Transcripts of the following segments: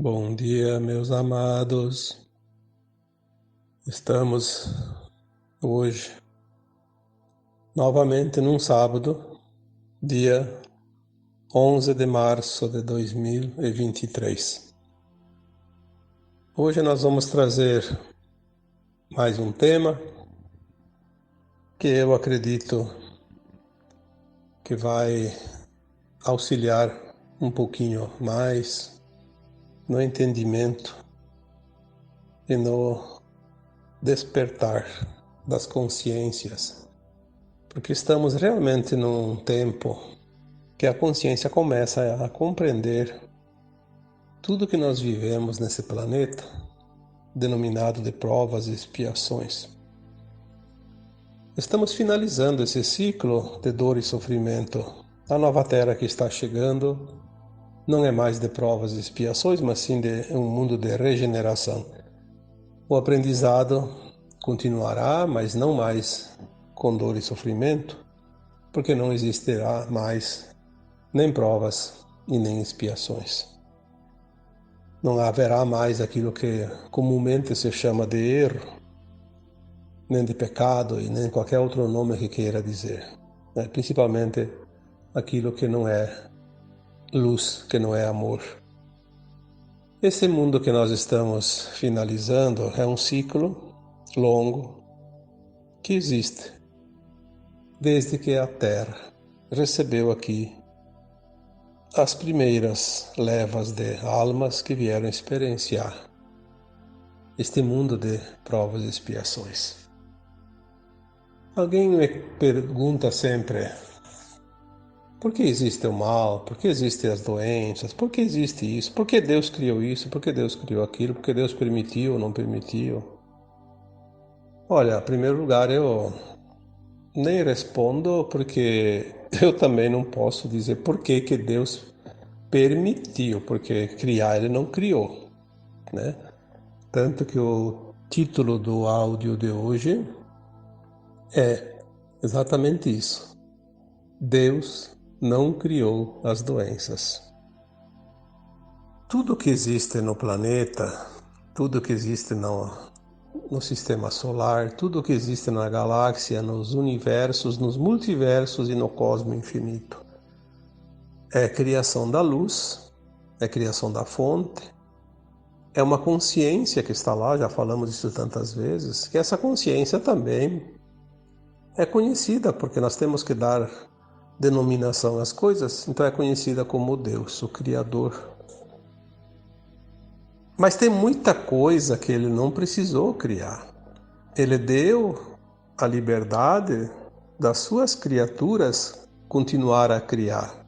Bom dia, meus amados. Estamos hoje novamente num sábado, dia 11 de março de 2023. Hoje nós vamos trazer mais um tema que eu acredito que vai auxiliar um pouquinho mais no entendimento e no despertar das consciências, porque estamos realmente num tempo que a consciência começa a compreender tudo que nós vivemos nesse planeta, denominado de provas e expiações. Estamos finalizando esse ciclo de dor e sofrimento. A nova Terra que está chegando não é mais de provas e expiações, mas sim de um mundo de regeneração. O aprendizado continuará, mas não mais com dor e sofrimento, porque não existirá mais nem provas e nem expiações. Não haverá mais aquilo que comumente se chama de erro, nem de pecado e nem qualquer outro nome que queira dizer. Principalmente aquilo que não é luz, que não é amor. Esse mundo que nós estamos finalizando é um ciclo longo que existe desde que a Terra recebeu aqui as primeiras levas de almas que vieram experienciar este mundo de provas e expiações. Alguém me pergunta sempre: por que existe o mal? Por que existem as doenças? Por que existe isso? Por que Deus criou isso? Por que Deus criou aquilo? Por que Deus permitiu ou não permitiu? Olha, em primeiro lugar, eu nem respondo porque eu também não posso dizer por que que Deus permitiu, porque criar ele não criou, né? Tanto que o título do áudio de hoje é exatamente isso. Deus não criou as doenças. Tudo que existe no planeta, tudo que existe no sistema solar, tudo que existe na galáxia, nos universos, nos multiversos e no cosmos infinito, é criação da luz, é criação da fonte, é uma consciência que está lá, já falamos isso tantas vezes, que essa consciência também é conhecida, porque nós temos que dar denominação às coisas, então é conhecida como Deus, o Criador. Mas tem muita coisa que ele não precisou criar. Ele deu a liberdade das suas criaturas continuar a criar.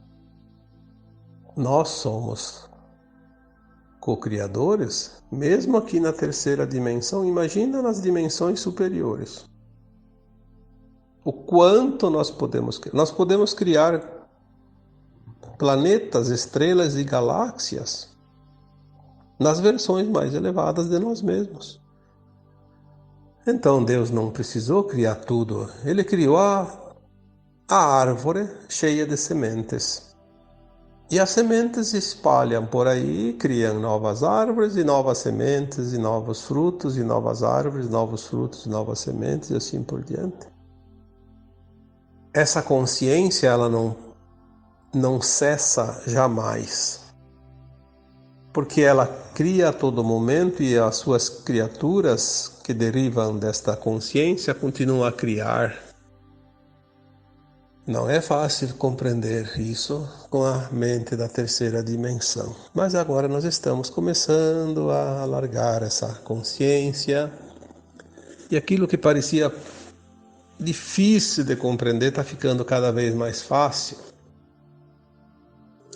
Nós somos co-criadores, mesmo aqui na terceira dimensão, imagina nas dimensões superiores. O quanto nós podemos criar. Nós podemos criar planetas, estrelas e galáxias nas versões mais elevadas de nós mesmos. Então Deus não precisou criar tudo. Ele criou a árvore cheia de sementes. E as sementes se espalham por aí, criam novas árvores e novas sementes, e novos frutos, e novas árvores, novos frutos, e novas sementes, e assim por diante. Essa consciência, ela não cessa jamais, porque ela cria a todo momento e as suas criaturas que derivam desta consciência continuam a criar. Não é fácil compreender isso com a mente da terceira dimensão, mas agora nós estamos começando a alargar essa consciência e aquilo que parecia difícil de compreender está ficando cada vez mais fácil.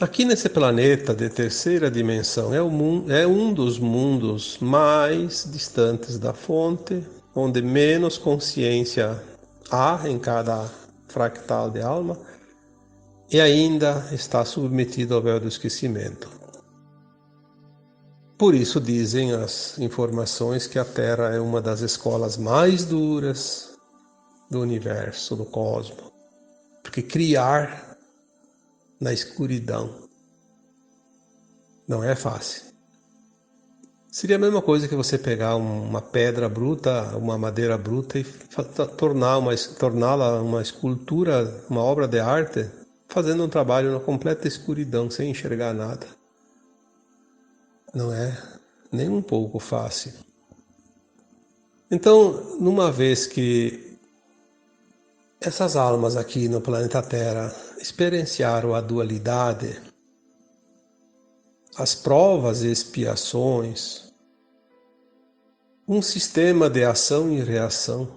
Aqui nesse planeta de terceira dimensão é um dos mundos mais distantes da fonte, onde menos consciência há em cada fractal de alma e ainda está submetido ao véu do esquecimento. Por isso dizem as informações que a Terra é uma das escolas mais duras do universo, do cosmos, porque criar na escuridão não é fácil. Seria a mesma coisa que você pegar uma pedra bruta, uma madeira bruta e torná-la uma escultura, uma obra de arte, fazendo um trabalho na completa escuridão, sem enxergar nada. Não é nem um pouco fácil. Então, numa vez que essas almas aqui no planeta Terra experienciaram a dualidade, as provas e expiações, um sistema de ação e reação,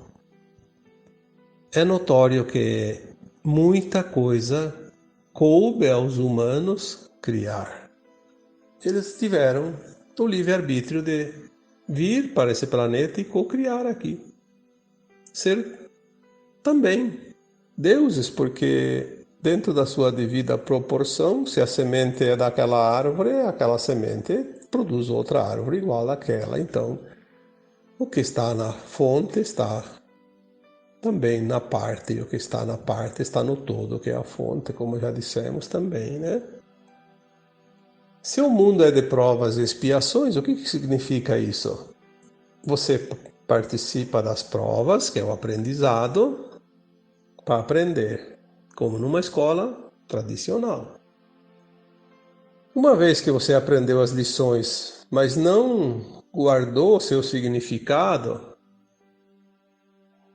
é notório que muita coisa coube aos humanos criar. Eles tiveram o livre-arbítrio de vir para esse planeta e co-criar aqui. Ser também deuses, porque dentro da sua devida proporção, se a semente é daquela árvore, aquela semente produz outra árvore igual àquela. Então, o que está na fonte está também na parte, e o que está na parte está no todo, que é a fonte, como já dissemos também, né? Se o mundo é de provas e expiações, o que significa isso? Você participa das provas, que é o aprendizado, para aprender, como numa escola tradicional. Uma vez que você aprendeu as lições, mas não guardou seu significado,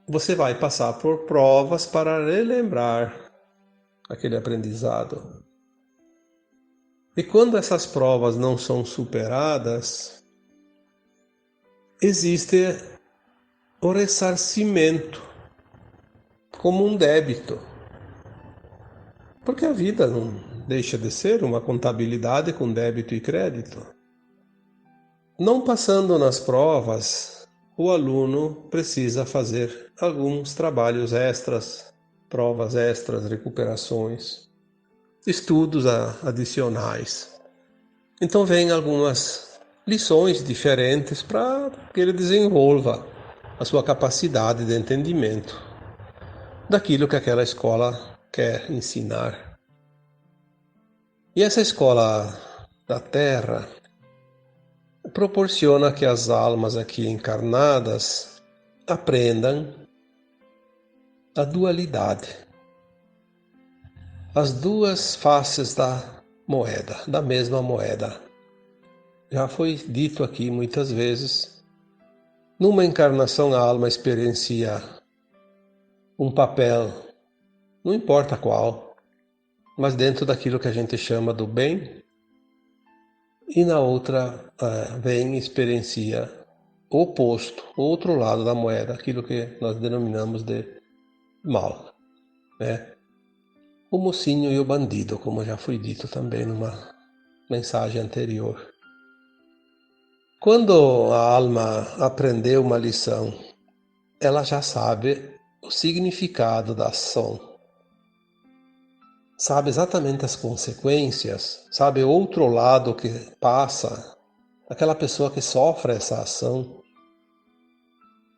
você vai passar por provas para relembrar aquele aprendizado. E quando essas provas não são superadas, existe o ressarcimento como um débito. Porque a vida não deixa de ser uma contabilidade com débito e crédito. Não passando nas provas, o aluno precisa fazer alguns trabalhos extras, provas extras, recuperações, estudos adicionais. Então vem algumas lições diferentes para que ele desenvolva a sua capacidade de entendimento daquilo que aquela escola quer ensinar. E essa escola da Terra proporciona que as almas aqui encarnadas aprendam a dualidade, as duas faces da mesma moeda. Já foi dito aqui muitas vezes, numa encarnação a alma experiencia um papel, não importa qual, mas dentro daquilo que a gente chama do bem, e na outra vem e experiencia o oposto, o outro lado da moeda, aquilo que nós denominamos de mal, né? O mocinho e o bandido, como já foi dito também numa mensagem anterior. Quando a alma aprendeu uma lição, ela já sabe o significado da ação, sabe exatamente as consequências, sabe o outro lado que passa, aquela pessoa que sofre essa ação.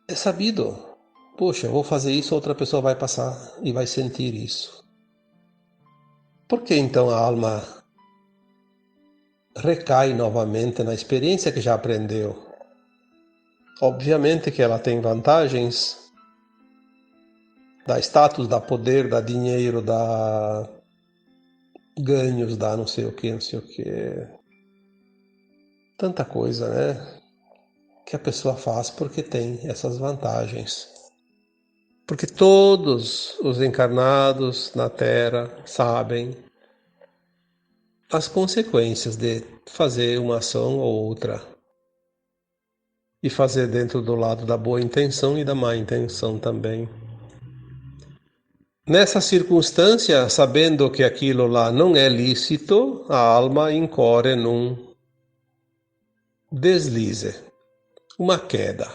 É sabido, poxa, eu vou fazer isso, outra pessoa vai passar e vai sentir isso. Por que então a alma recai novamente na experiência que já aprendeu? Obviamente que ela tem vantagens, dá status, dá poder, dá dinheiro, dá ganhos, dá não sei o que, não sei o que. Tanta coisa, né? Que a pessoa faz porque tem essas vantagens. Porque todos os encarnados na Terra sabem as consequências de fazer uma ação ou outra. E fazer dentro do lado da boa intenção e da má intenção também. Nessa circunstância, sabendo que aquilo lá não é lícito, a alma incorre num deslize, uma queda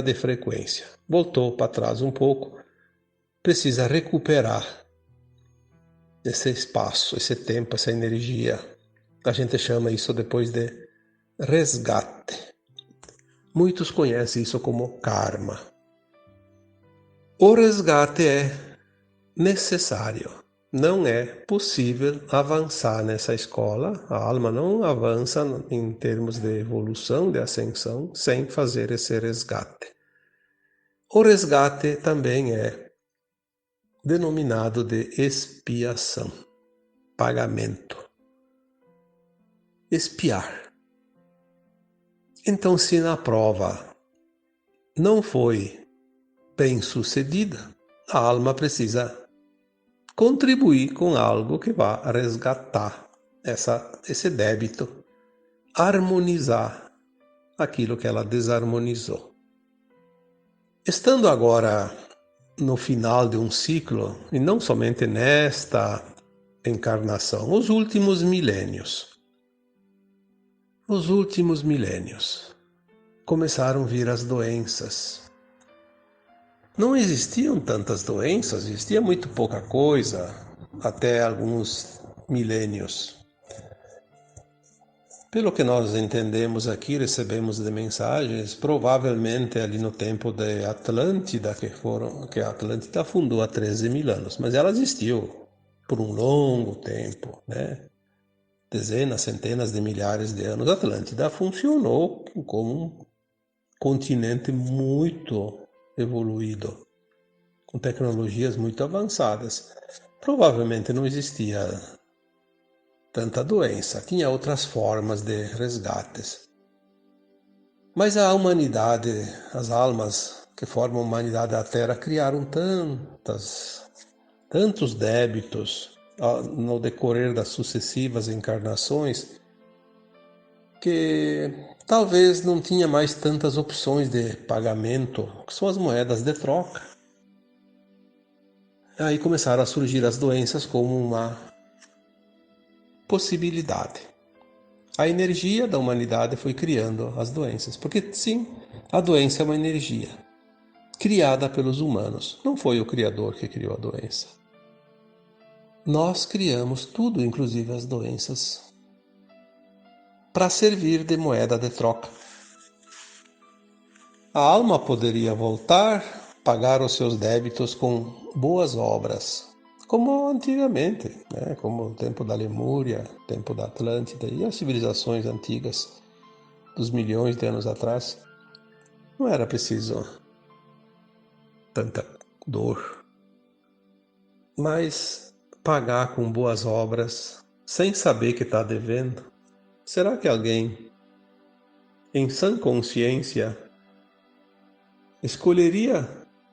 de frequência. Voltou para trás um pouco, precisa recuperar esse espaço, esse tempo, essa energia. A gente chama isso depois de resgate. Muitos conhecem isso como karma. O resgate é necessário. Não é possível avançar nessa escola, a alma não avança em termos de evolução, de ascensão, sem fazer esse resgate. O resgate também é denominado de expiação, pagamento, expiar. Então, se na prova não foi bem sucedida, a alma precisa contribuir com algo que vá resgatar esse débito, harmonizar aquilo que ela desarmonizou. Estando agora no final de um ciclo, e não somente nesta encarnação, os últimos milênios, começaram a vir as doenças. Não existiam tantas doenças, existia muito pouca coisa até alguns milênios. Pelo que nós entendemos aqui, recebemos de mensagens, provavelmente ali no tempo de Atlântida, que a Atlântida fundou há 13 mil anos, mas ela existiu por um longo tempo, né? Dezenas, centenas de milhares de anos. A Atlântida funcionou como um continente muito evoluído, com tecnologias muito avançadas. Provavelmente não existia tanta doença, tinha outras formas de resgates. Mas a humanidade, as almas que formam a humanidade da Terra criaram tantos débitos no decorrer das sucessivas encarnações que talvez não tinha mais tantas opções de pagamento, que são as moedas de troca. Aí começaram a surgir as doenças como uma possibilidade. A energia da humanidade foi criando as doenças, porque sim, a doença é uma energia criada pelos humanos. Não foi o Criador que criou a doença. Nós criamos tudo, inclusive as doenças, para servir de moeda de troca. A alma poderia voltar, pagar os seus débitos com boas obras, como antigamente, né? Como o tempo da Lemúria, tempo da Atlântida e as civilizações antigas dos milhões de anos atrás. Não era preciso tanta dor, mas pagar com boas obras sem saber que está devendo. Será que alguém em sã consciência escolheria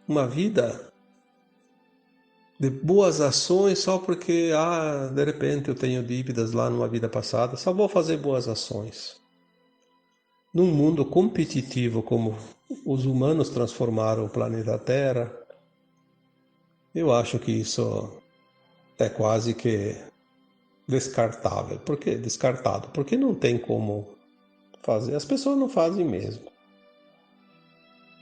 uma vida de boas ações só porque, de repente eu tenho dívidas lá numa vida passada, só vou fazer boas ações? Num mundo competitivo como os humanos transformaram o planeta Terra, eu acho que isso é quase que descartável. Por que descartado? Porque não tem como fazer. As pessoas não fazem mesmo.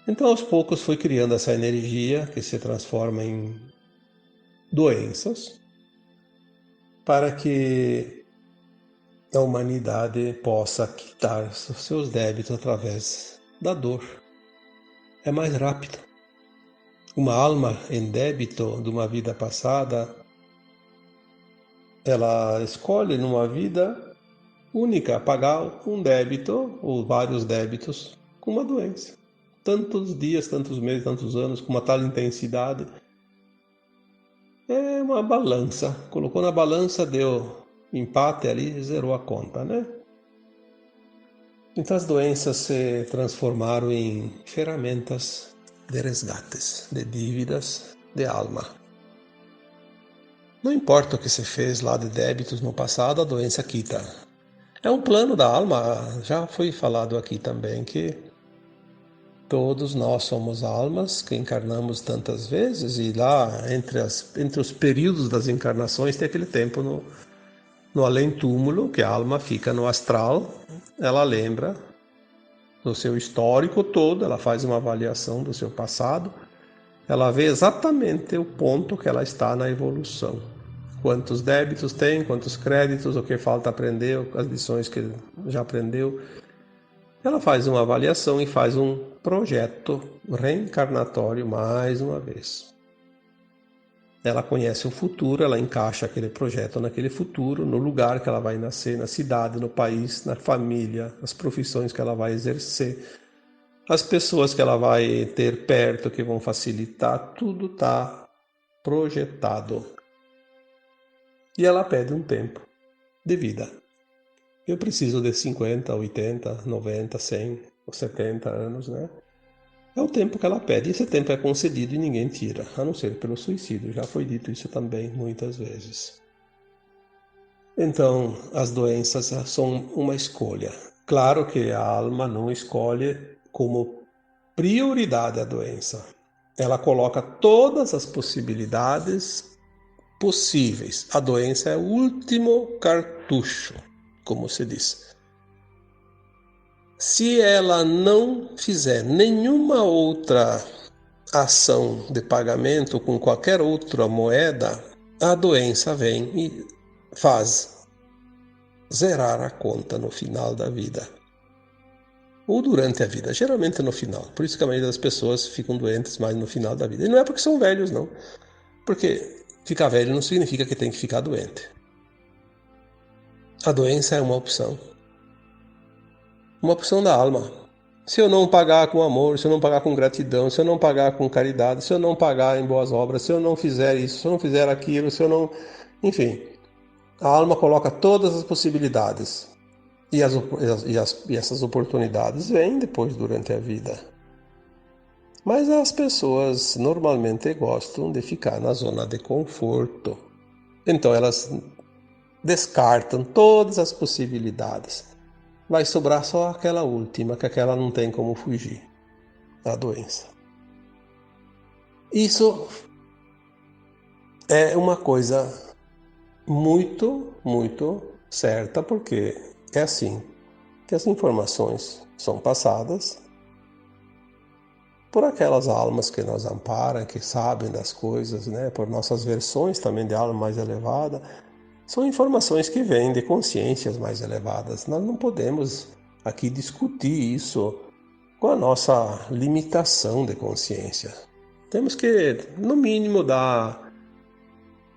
Então, aos poucos, foi criando essa energia que se transforma em doenças para que a humanidade possa quitar seus débitos através da dor. É mais rápido. Uma alma em débito de uma vida passada, ela escolhe numa vida única pagar um débito ou vários débitos com uma doença. Tantos dias, tantos meses, tantos anos, com uma tal intensidade. É uma balança. Colocou na balança, deu empate ali, zerou a conta, né? Então as doenças se transformaram em ferramentas de resgates, de dívidas, de alma. Não importa o que se fez lá de débitos no passado, a doença quita. É um plano da alma, já foi falado aqui também que todos nós somos almas que encarnamos tantas vezes e lá entre os períodos das encarnações tem aquele tempo no além-túmulo, que a alma fica no astral, ela lembra do seu histórico todo, ela faz uma avaliação do seu passado, ela vê exatamente o ponto que ela está na evolução. Quantos débitos tem, quantos créditos, o que falta aprender, as lições que já aprendeu. Ela faz uma avaliação e faz um projeto reencarnatório mais uma vez. Ela conhece o futuro, ela encaixa aquele projeto naquele futuro, no lugar que ela vai nascer, na cidade, no país, na família, as profissões que ela vai exercer, as pessoas que ela vai ter perto que vão facilitar, tudo está projetado. E ela pede um tempo de vida. Eu preciso de 50, 80, 90, 100 ou 70 anos, né? É o tempo que ela pede. Esse tempo é concedido e ninguém tira, a não ser pelo suicídio. Já foi dito isso também muitas vezes. Então, as doenças são uma escolha. Claro que a alma não escolhe como prioridade a doença. Ela coloca todas as possibilidades possíveis. A doença é o último cartucho, como se diz. Se ela não fizer nenhuma outra ação de pagamento com qualquer outra moeda, a doença vem e faz zerar a conta no final da vida. Ou durante a vida, geralmente no final. Por isso que a maioria das pessoas ficam doentes mais no final da vida. E não é porque são velhos, não. Porque ficar velho não significa que tem que ficar doente. A doença é uma opção. Uma opção da alma. Se eu não pagar com amor, se eu não pagar com gratidão, se eu não pagar com caridade, se eu não pagar em boas obras, se eu não fizer isso, se eu não fizer aquilo, se eu não... Enfim, a alma coloca todas as possibilidades. E essas oportunidades vêm depois durante a vida. Mas as pessoas normalmente gostam de ficar na zona de conforto. Então elas descartam todas as possibilidades. Vai sobrar só aquela última, que aquela não tem como fugir, a doença. Isso é uma coisa muito, muito certa, porque é assim que as informações são passadas por aquelas almas que nos amparam, que sabem das coisas, né? Por nossas versões também de alma mais elevada. São informações que vêm de consciências mais elevadas. Nós não podemos aqui discutir isso com a nossa limitação de consciência. Temos que, no mínimo, dar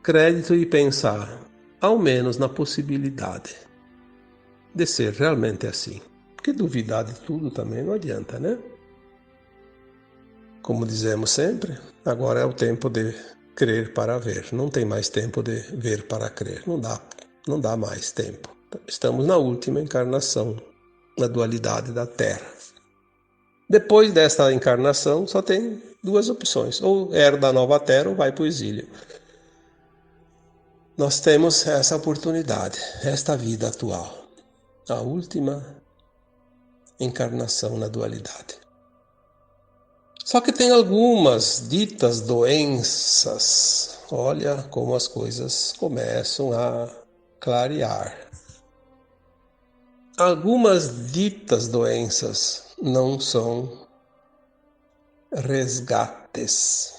crédito e pensar, ao menos, na possibilidade de ser realmente assim. Porque duvidar de tudo também não adianta, né? Como dizemos sempre, agora é o tempo de crer para ver. Não tem mais tempo de ver para crer. Não dá mais tempo. Estamos na última encarnação, na dualidade da Terra. Depois desta encarnação, só tem duas opções. Ou herda a nova Terra ou vai para o exílio. Nós temos essa oportunidade, esta vida atual. A última encarnação na dualidade. Só que tem algumas ditas doenças. Olha como as coisas começam a clarear. Algumas ditas doenças não são resgates.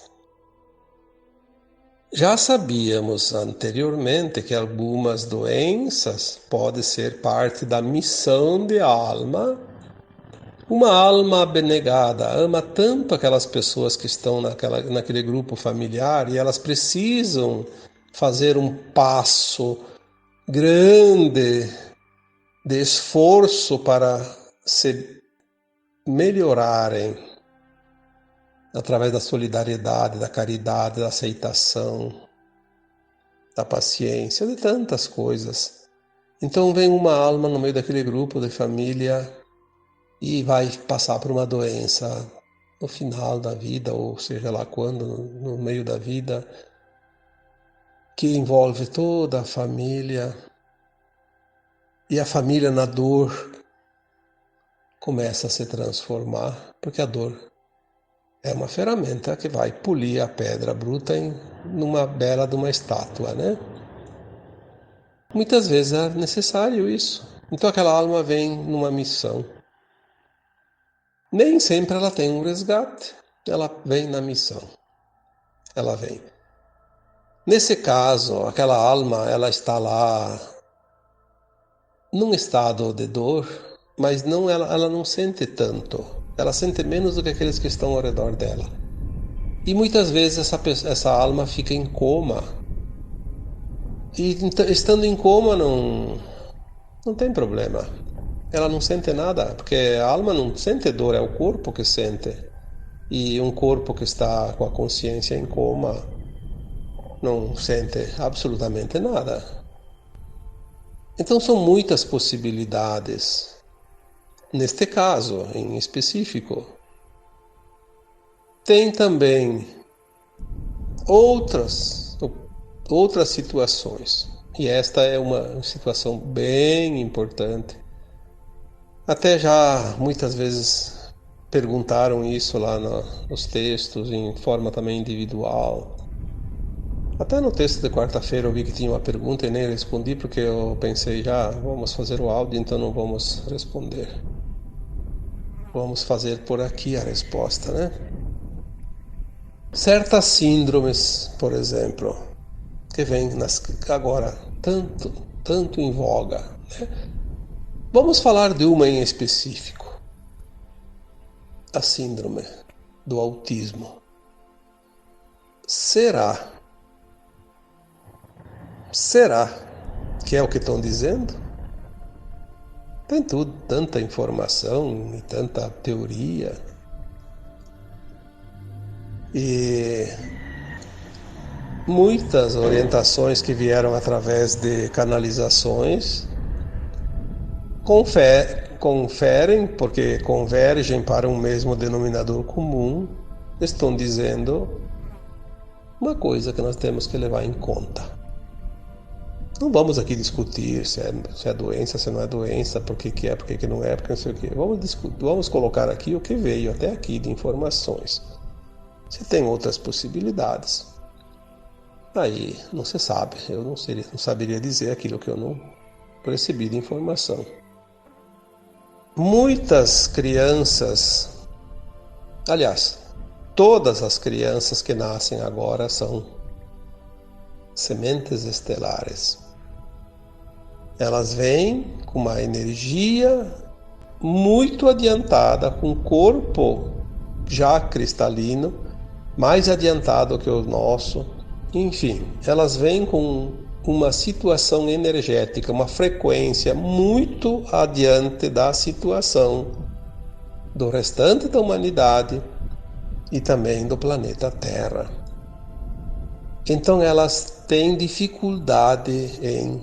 Já sabíamos anteriormente que algumas doenças podem ser parte da missão de alma. Uma alma abnegada ama tanto aquelas pessoas que estão naquele grupo familiar e elas precisam fazer um passo grande de esforço para se melhorarem através da solidariedade, da caridade, da aceitação, da paciência, de tantas coisas. Então vem uma alma no meio daquele grupo de família e vai passar por uma doença no final da vida, ou seja lá quando, no meio da vida, que envolve toda a família, e a família na dor começa a se transformar, porque a dor é uma ferramenta que vai polir a pedra bruta numa bela de uma estátua, né? Muitas vezes é necessário isso. Então aquela alma vem numa missão. Nem sempre ela tem um resgate, ela vem na missão. Ela vem. Nesse caso, aquela alma, ela está lá num estado de dor, mas ela não sente tanto. Ela sente menos do que aqueles que estão ao redor dela. E muitas vezes essa alma fica em coma. E estando em coma não tem problema. Ela não sente nada, porque a alma não sente dor, é o corpo que sente. E um corpo que está com a consciência em coma não sente absolutamente nada. Então são muitas possibilidades. Neste caso, em específico, tem também outras outras situações. E esta é uma situação bem importante. Até já muitas vezes perguntaram isso lá nos textos, em forma também individual. Até no texto de quarta-feira eu vi que tinha uma pergunta e nem respondi porque eu pensei já, vamos fazer o áudio, então não vamos responder. Vamos fazer por aqui a resposta, né? Certas síndromes, por exemplo, que vêm agora tanto em voga, né? Vamos falar de uma em específico, a síndrome do autismo. Será que é o que estão dizendo? Tem tudo, tanta informação e tanta teoria. E muitas orientações que vieram através de canalizações conferem, porque convergem para um mesmo denominador comum, estão dizendo uma coisa que nós temos que levar em conta. Não vamos aqui discutir se é doença, se não é doença, por que é, por que não é, porque não sei o que. Vamos colocar aqui o que veio até aqui de informações. Se tem outras possibilidades, aí não se sabe. Eu não saberia dizer aquilo que eu não recebi de informação. Muitas crianças, aliás, todas as crianças que nascem agora são sementes estelares. Elas vêm com uma energia muito adiantada, com o corpo já cristalino, mais adiantado que o nosso. Enfim, elas vêm com uma situação energética, uma frequência muito adiante da situação do restante da humanidade e também do planeta Terra. Então elas têm dificuldade em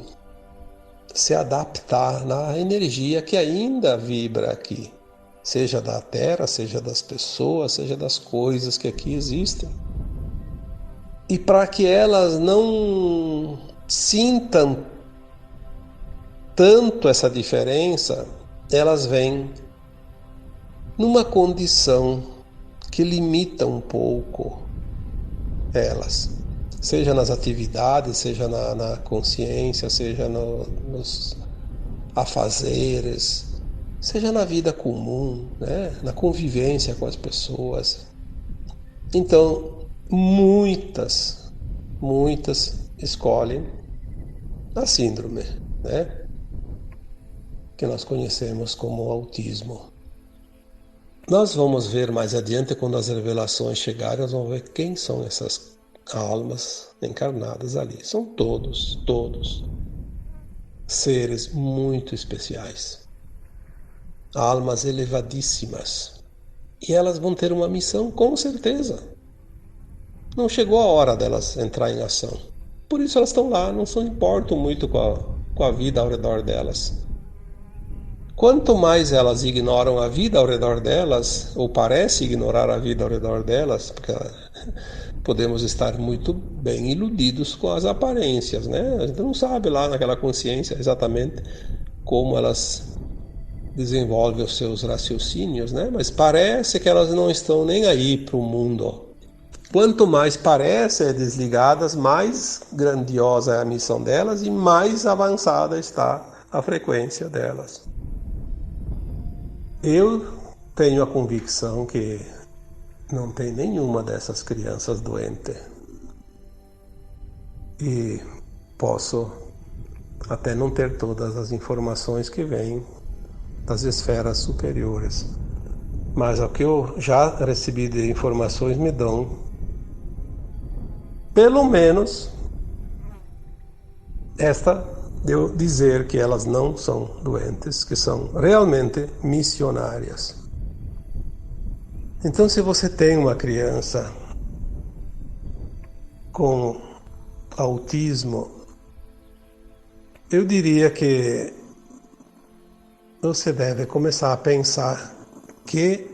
se adaptar na energia que ainda vibra aqui, seja da Terra, seja das pessoas, seja das coisas que aqui existem. E para que elas não sintam tanto essa diferença, elas vêm numa condição que limita um pouco elas, seja nas atividades, seja na consciência, seja nos afazeres, seja na vida comum, né? Na convivência com as pessoas. Então, muitas escolhem a síndrome, né? Que nós conhecemos como autismo. Nós vamos ver mais adiante, quando as revelações chegarem, nós vamos ver quem são essas almas encarnadas ali. São todos seres muito especiais, almas elevadíssimas. E elas vão ter uma missão, com certeza. Não chegou a hora delas entrar em ação. Por isso elas estão lá, não se importam muito com a vida ao redor delas. Quanto mais elas ignoram a vida ao redor delas, ou parece ignorar a vida ao redor delas, porque podemos estar muito bem iludidos com as aparências, né? A gente não sabe lá naquela consciência exatamente como elas desenvolvem os seus raciocínios, né? Mas parece que elas não estão nem aí para o mundo. Quanto mais parecem desligadas, mais grandiosa é a missão delas e mais avançada está a frequência delas. Eu tenho a convicção que não tem nenhuma dessas crianças doente. E posso até não ter todas as informações que vêm das esferas superiores. Mas o que eu já recebi de informações me dão Pelo menos esta deu dizer que elas não são doentes, que são realmente missionárias. Então, se você tem uma criança com autismo, eu diria que você deve começar a pensar que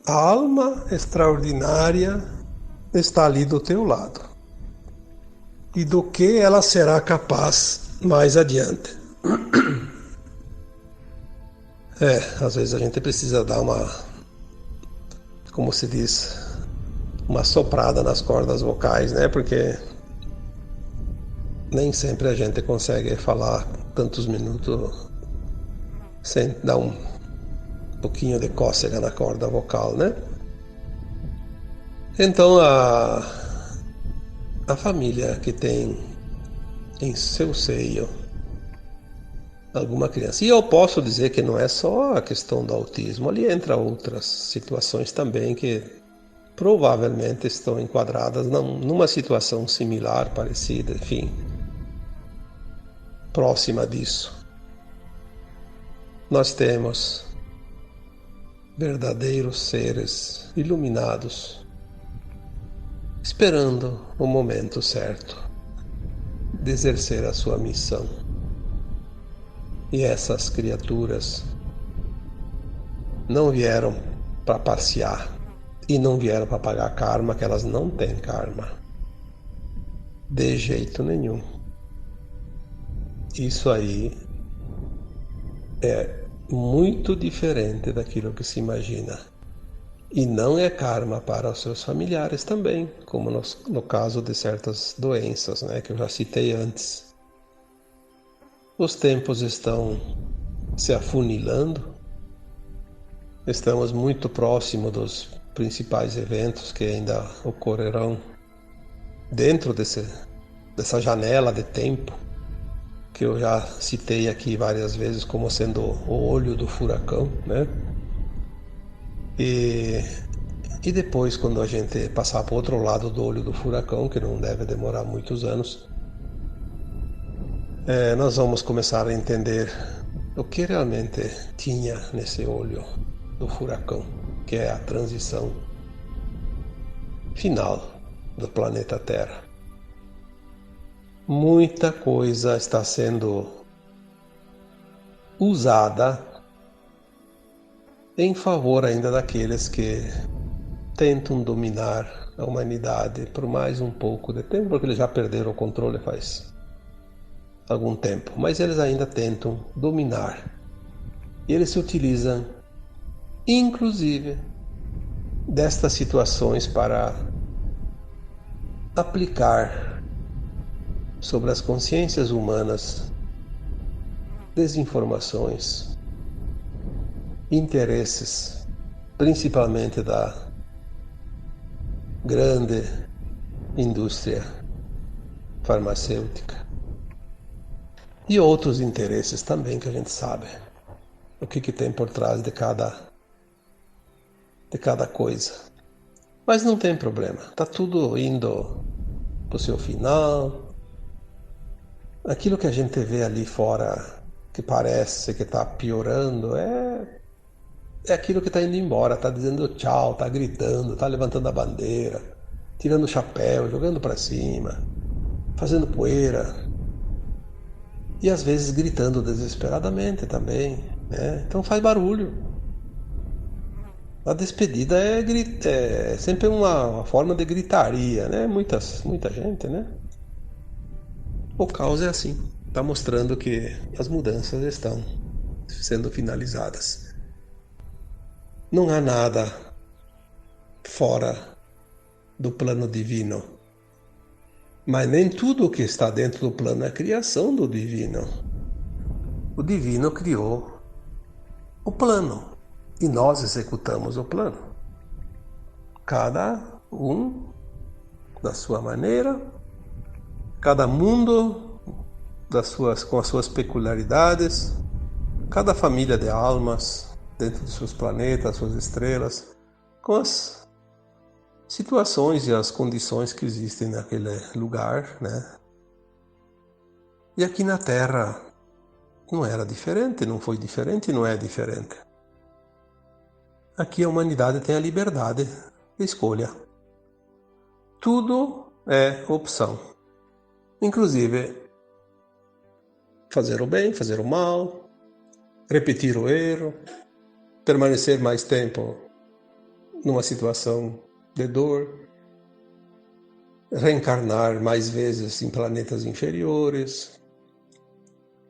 a alma extraordinária está ali do teu lado e do que ela será capaz mais adiante. Às vezes a gente precisa dar uma, como se diz, uma soprada nas cordas vocais, né? Porque nem sempre a gente consegue falar tantos minutos sem dar um pouquinho de cócega na corda vocal, né? Então a família que tem em seu seio alguma criança, e eu posso dizer que não é só a questão do autismo, ali entra outras situações também que provavelmente estão enquadradas numa situação similar, parecida, enfim, próxima disso. Nós temos verdadeiros seres iluminados, esperando o momento certo de exercer a sua missão. E essas criaturas não vieram para passear e não vieram para pagar karma, que elas não têm karma. De jeito nenhum. Isso aí é muito diferente daquilo que se imagina. E não é karma para os seus familiares também, como no caso de certas doenças, né, que eu já citei antes. Os tempos estão se afunilando, estamos muito próximo dos principais eventos que ainda ocorrerão dentro dessa janela de tempo que eu já citei aqui várias vezes como sendo o olho do furacão, né? E depois, quando a gente passar para o outro lado do olho do furacão, que não deve demorar muitos anos, nós vamos começar a entender o que realmente tinha nesse olho do furacão, que é a transição final do planeta Terra. Muita coisa está sendo usada em favor ainda daqueles que tentam dominar a humanidade por mais um pouco de tempo, porque eles já perderam o controle faz algum tempo, mas eles ainda tentam dominar. E eles se utilizam, inclusive, destas situações para aplicar sobre as consciências humanas desinformações, interesses, principalmente da grande indústria farmacêutica e outros interesses também que a gente sabe o que tem por trás de cada coisa. Mas não tem problema, tá tudo indo pro seu final. Aquilo que a gente vê ali fora que parece que está piorando é aquilo que está indo embora, está dizendo tchau, está gritando, está levantando a bandeira, tirando o chapéu, jogando para cima, fazendo poeira e às vezes gritando desesperadamente também, né? Então faz barulho. A despedida é sempre uma forma de gritaria, né? Muita gente, né? O caos é assim, está mostrando que as mudanças estão sendo finalizadas. Não há nada fora do plano divino, mas nem tudo o que está dentro do plano é criação do divino. O divino criou o plano e nós executamos o plano. Cada um da sua maneira, cada mundo com as suas peculiaridades, cada família de almas dentro de seus planetas, suas estrelas, com as situações e as condições que existem naquele lugar, né? E aqui na Terra não era diferente, não foi diferente e não é diferente. Aqui a humanidade tem a liberdade de escolha. Tudo é opção. Inclusive, fazer o bem, fazer o mal, repetir o erro, permanecer mais tempo numa situação de dor, reencarnar mais vezes em planetas inferiores.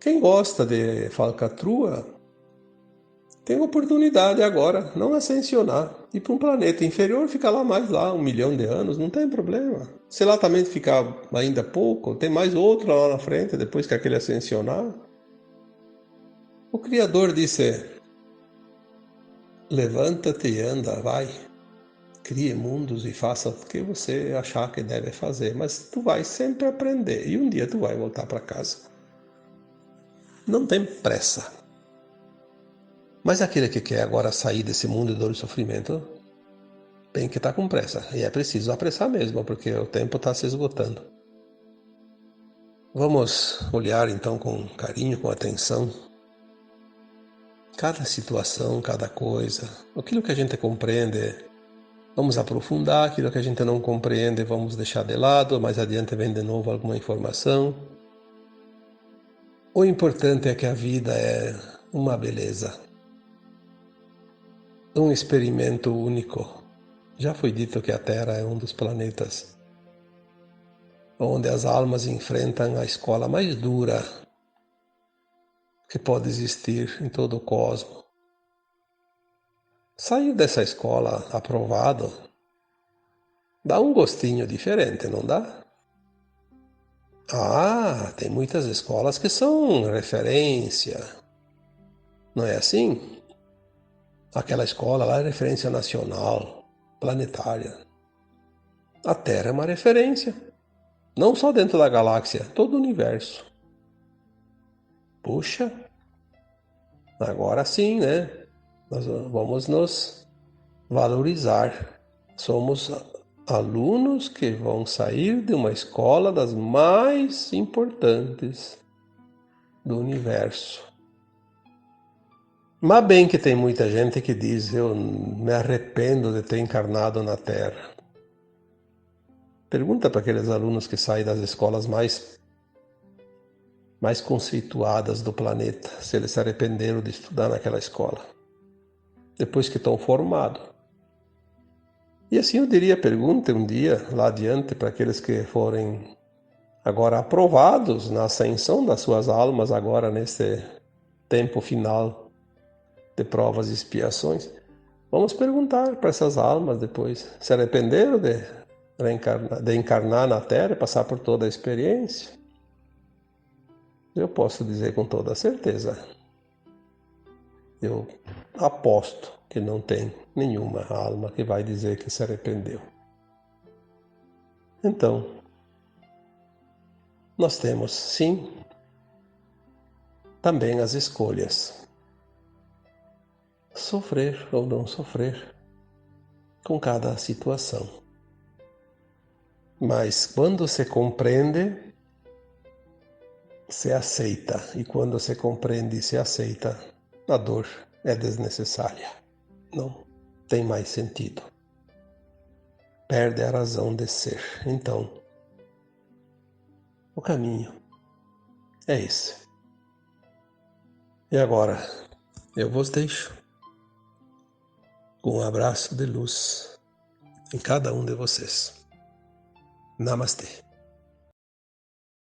Quem gosta de falcatrua tem oportunidade agora, não ascensionar, ir para um planeta inferior, ficar lá mais lá 1 milhão de anos, não tem problema. Se lá também ficar ainda pouco, tem mais outro lá na frente, depois que aquele ascensionar. O Criador disse, levanta-te e anda, vai. Crie mundos e faça o que você achar que deve fazer, mas tu vai sempre aprender e um dia tu vai voltar para casa. Não tem pressa. Mas aquele que quer agora sair desse mundo de dor e sofrimento, tem que estar com pressa. E é preciso apressar mesmo, porque o tempo está se esgotando. Vamos olhar então com carinho, com atenção, cada situação, cada coisa. Aquilo que a gente compreende, vamos aprofundar. Aquilo que a gente não compreende, vamos deixar de lado. Mais adiante vem de novo alguma informação. O importante é que a vida é uma beleza, um experimento único. Já foi dito que a Terra é um dos planetas onde as almas enfrentam a escola mais dura que pode existir em todo o cosmos. Sair dessa escola aprovado dá um gostinho diferente, não dá? Ah, tem muitas escolas que são referência, não é assim? Aquela escola lá é referência nacional, planetária. A Terra é uma referência, não só dentro da galáxia, todo o universo. Puxa, agora sim, né? Nós vamos nos valorizar. Somos alunos que vão sair de uma escola das mais importantes do universo. Mas bem que tem muita gente que diz, eu me arrependo de ter encarnado na Terra. Pergunta para aqueles alunos que saem das escolas mais conceituadas do planeta, se eles se arrependeram de estudar naquela escola, depois que estão formados. E assim eu diria, pergunte um dia lá adiante para aqueles que forem agora aprovados na ascensão das suas almas agora nesse tempo final de provas e expiações. Vamos perguntar para essas almas depois, se arrependeram de encarnar na Terra e passar por toda a experiência? Eu posso dizer com toda certeza, eu aposto que não tem nenhuma alma que vai dizer que se arrependeu. Então, nós temos, sim, também as escolhas. Sofrer ou não sofrer com cada situação. Mas quando se compreende, se aceita. E quando se compreende e se aceita, a dor é desnecessária. Não tem mais sentido. Perde a razão de ser. Então, o caminho é esse. E agora, eu vos deixo com um abraço de luz em cada um de vocês. Namastê.